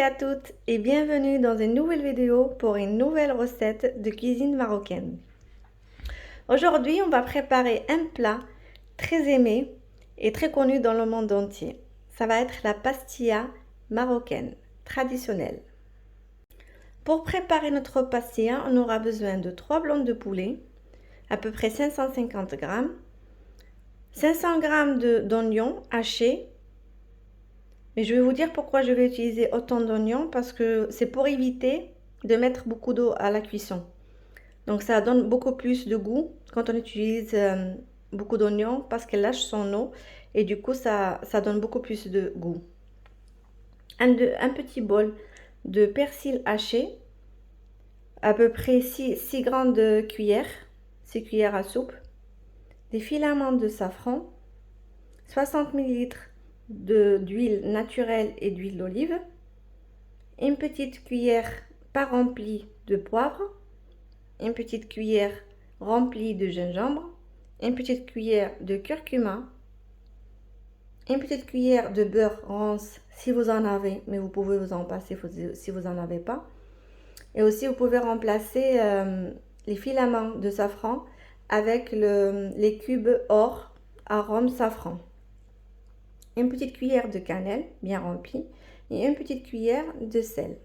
à toutes et bienvenue dans une nouvelle vidéo pour une nouvelle recette de cuisine marocaine. Aujourd'hui, on va préparer un plat très aimé et très connu dans le monde entier. Ça va être la pastilla marocaine traditionnelle. Pour préparer notre pastilla, on aura besoin de 3 blancs de poulet, à peu près 550 g, 500 g d'oignons hachés. Mais je vais vous dire pourquoi je vais utiliser autant d'oignons, parce que c'est pour éviter de mettre beaucoup d'eau à la cuisson. Donc ça donne beaucoup plus de goût quand on utilise beaucoup d'oignons, parce qu'elle lâche son eau et du coup ça donne beaucoup plus de goût. Un petit bol de persil haché, à peu près 6 grandes cuillères, 6 cuillères à soupe, des filaments de safran, 60 ml d'huile naturelle et d'huile d'olive, une petite cuillère pas remplie de poivre, une petite cuillère remplie de gingembre, une petite cuillère de curcuma, une petite cuillère de beurre rance si vous en avez, mais vous pouvez vous en passer si vous n'en avez pas. Et aussi vous pouvez remplacer les filaments de safran avec les cubes or arôme safran. Une petite cuillère de cannelle bien remplie et une petite cuillère de sel.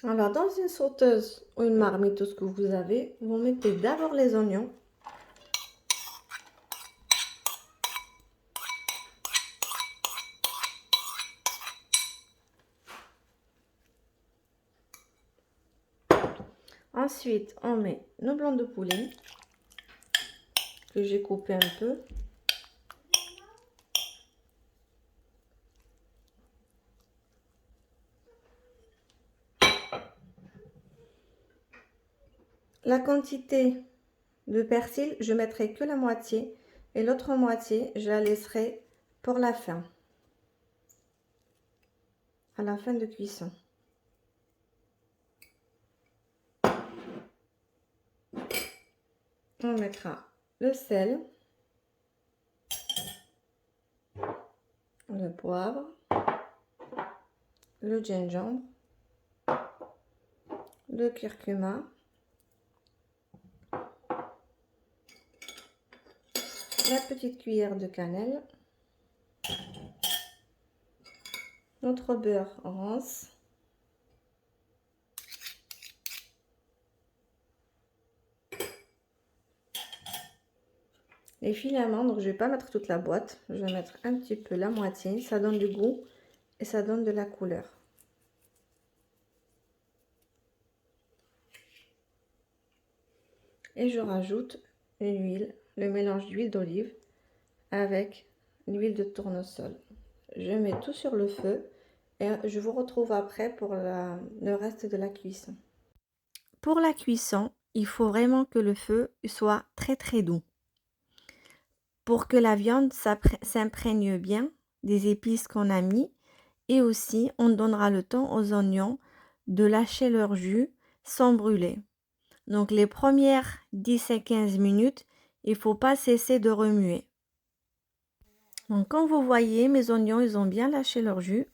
Alors dans une sauteuse ou une marmite, tout ce que vous avez, vous mettez d'abord les oignons. Ensuite, on met nos blancs de poulet que j'ai coupé un peu. La quantité de persil, je mettrai que la moitié et l'autre moitié, je la laisserai pour la fin, à la fin de cuisson. On mettra le sel, le poivre, le gingembre, le curcuma, la petite cuillère de cannelle, notre beurre rance, les filaments. Donc je vais pas mettre toute la boîte, je vais mettre un petit peu, la moitié, ça donne du goût et ça donne de la couleur. Et je rajoute l'huile, le mélange d'huile d'olive avec l'huile de tournesol. Je mets tout sur le feu et je vous retrouve après pour le reste de la cuisson. Pour la cuisson, il faut vraiment que le feu soit très doux pour que la viande s'imprègne bien des épices qu'on a mis, et aussi on donnera le temps aux oignons de lâcher leur jus sans brûler. Donc les premières 10 à 15 minutes, il ne faut pas cesser de remuer. Donc comme vous voyez, mes oignons, ils ont bien lâché leur jus.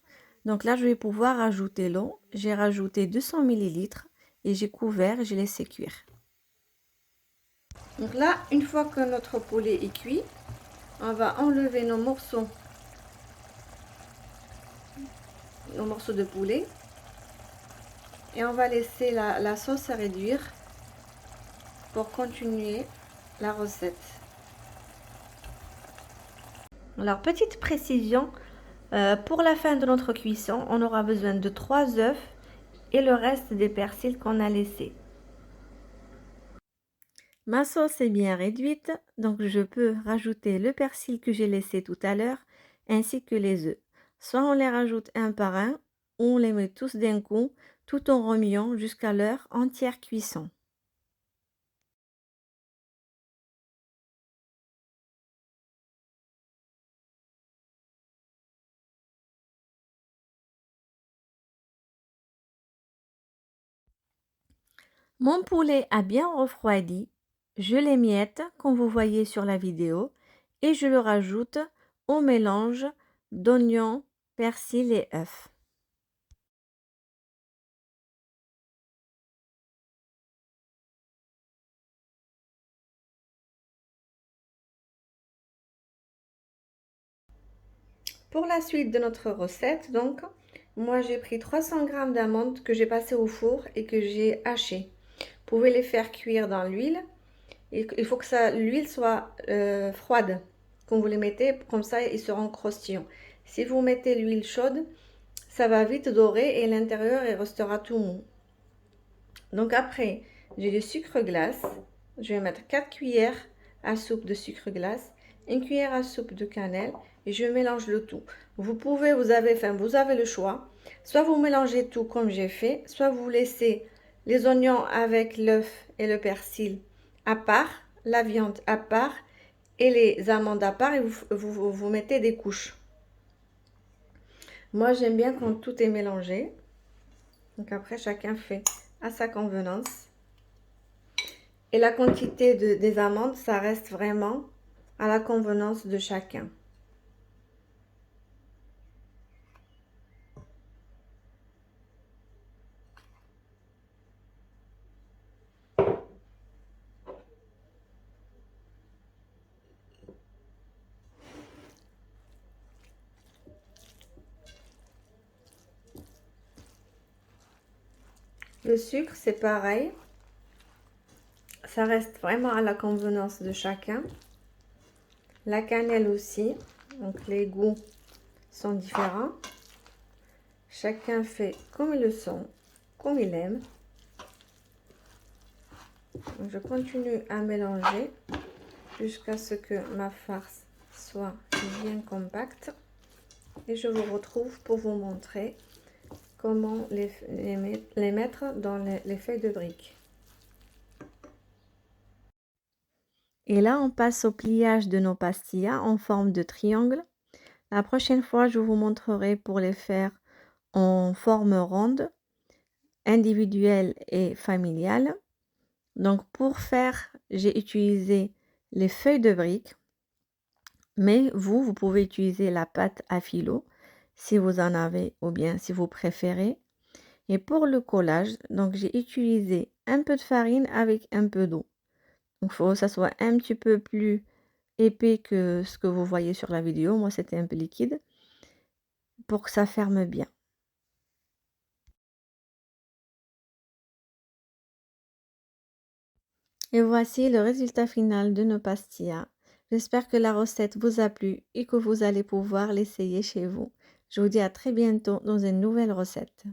Donc là, je vais pouvoir ajouter l'eau. J'ai rajouté 200 ml et j'ai couvert et j'ai laissé cuire. Donc là, une fois que notre poulet est cuit, on va enlever nos morceaux de poulet et on va laisser la sauce réduire pour continuer la recette. Alors, petite précision, pour la fin de notre cuisson, on aura besoin de 3 œufs et le reste des persils qu'on a laissés. Ma sauce est bien réduite, donc je peux rajouter le persil que j'ai laissé tout à l'heure, ainsi que les œufs. Soit on les rajoute un par un, ou on les met tous d'un coup, tout en remuant jusqu'à leur entière cuisson. Mon poulet a bien refroidi, je l'émiette comme vous voyez sur la vidéo et je le rajoute au mélange d'oignons, persil et œufs. Pour la suite de notre recette, donc, moi j'ai pris 300 g d'amandes que j'ai passées au four et que j'ai hachées. Vous pouvez les faire cuire dans l'huile. Il faut que l'huile soit froide quand vous les mettez, comme ça ils seront croustillants. Si vous mettez l'huile chaude, ça va vite dorer et l'intérieur il restera tout mou. Donc après, j'ai du sucre glace. Je vais mettre 4 cuillères à soupe de sucre glace, 1 cuillère à soupe de cannelle et je mélange le tout. Vous avez le choix. Soit vous mélangez tout comme j'ai fait, soit vous laissez les oignons avec l'œuf et le persil à part, la viande à part et les amandes à part et vous mettez des couches. Moi, j'aime bien quand tout est mélangé. Donc après, chacun fait à sa convenance. Et la quantité des amandes, ça reste vraiment à la convenance de chacun. Le sucre, c'est pareil. Ça reste vraiment à la convenance de chacun. La cannelle aussi. Donc les goûts sont différents. Chacun fait comme il le sent, comme il aime. Donc je continue à mélanger jusqu'à ce que ma farce soit bien compacte. Et je vous retrouve pour vous montrer comment les mettre dans les feuilles de briques. Et là, on passe au pliage de nos pastillas en forme de triangle. La prochaine fois, je vous montrerai pour les faire en forme ronde, individuelle et familiale. Donc, pour faire, j'ai utilisé les feuilles de briques, mais vous pouvez utiliser la pâte à filo si vous en avez ou bien si vous préférez. Et pour le collage, donc j'ai utilisé un peu de farine avec un peu d'eau. Donc, il faut que ça soit un petit peu plus épais que ce que vous voyez sur la vidéo. Moi, c'était un peu liquide pour que ça ferme bien. Et voici le résultat final de nos pastillas. J'espère que la recette vous a plu et que vous allez pouvoir l'essayer chez vous. Je vous dis à très bientôt dans une nouvelle recette.